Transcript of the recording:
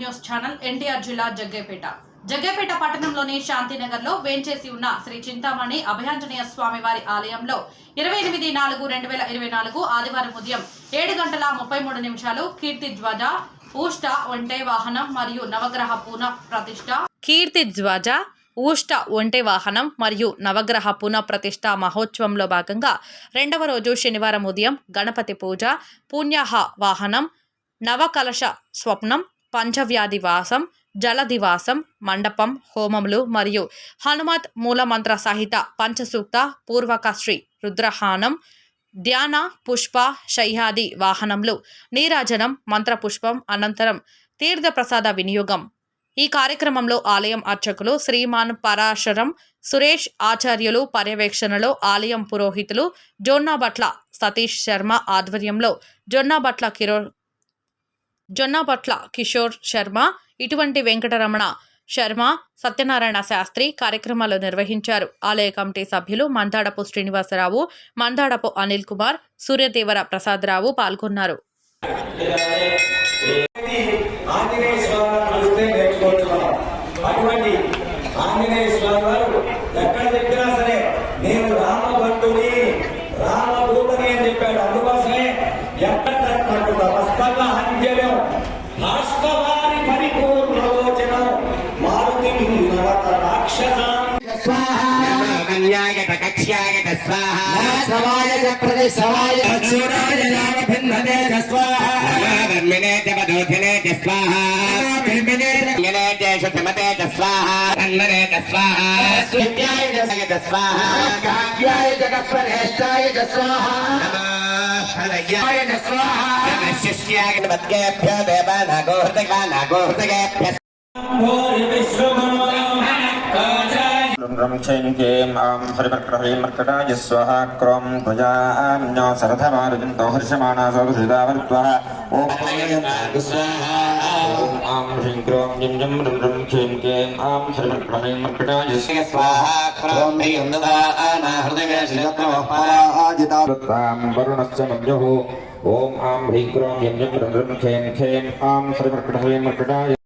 News channel NTR జిల్లా జగ్గైపేట పట్టణంలోని శాంతినగర్లో వేంచేసి ఉన్న శ్రీ చింతామణి అభయాంజనేయ స్వామి వారి ఆలయంలో 28/4/2024 ఆదివారం ఉదయం 7:33 కీర్తి ధ్వజ ఊష్ట ఒంటె వాహనం మరియు నవగ్రహ పునః ప్రతిష్ఠ మహోత్సవంలో భాగంగా రెండవ రోజు శనివారం ఉదయం గణపతి పూజ, పుణ్యాహ వాహనం, నవకలశ స్వప్నం, పంచవ్యాధి వాసం, జలదివాసం, మండపం, హోమములు మరియు హనుమత్ మూలమంత్ర సహిత పంచసూక్త పూర్వక శ్రీ రుద్రహానం, ధ్యాన పుష్ప శయ్యాది వాహనములు, నీరాజనం, మంత్రపుష్పం అనంతరం తీర్థప్రసాద వినియోగం. ఈ కార్యక్రమంలో ఆలయం అర్చకులు శ్రీమాన్ పరాశరం సురేష్ ఆచార్యులు పర్యవేక్షణలో ఆలయం పురోహితులు జొన్నబట్ల సతీష్ శర్మ ఆధ్వర్యంలో జొన్నబట్ల కిషోర్ శర్మ, ఇటువంటి వెంకటరమణ శర్మ, సత్యనారాయణ శాస్త్రి కార్యక్రమాలు నిర్వహించారు. ఆలయ కమిటీ సభ్యులు మందాడపు శ్రీనివాసరావు, మందాడపు అనిల్ కుమార్, సూర్యదేవర ప్రసాదరావు పాల్గొన్నారు. हरिमर्कटाय स्वाहा क्रोम ध्वजान्यो सरथमारुजन्तो हर्षमाणा सौधृदावर्त्वः ॐ ह्रीं क्रों जिं जं रं रं क्षीं क्लीं आं हरिमर्कटाय स्वाहा क्रों ह्रीं ददाना हृदये श्रीरत्नमपाराजितां वरुणस्य मन्युः ॐ आं ह्रीं क्रों जिं जं रं रं क्षीं क्लीं आं हरिमर्कटाय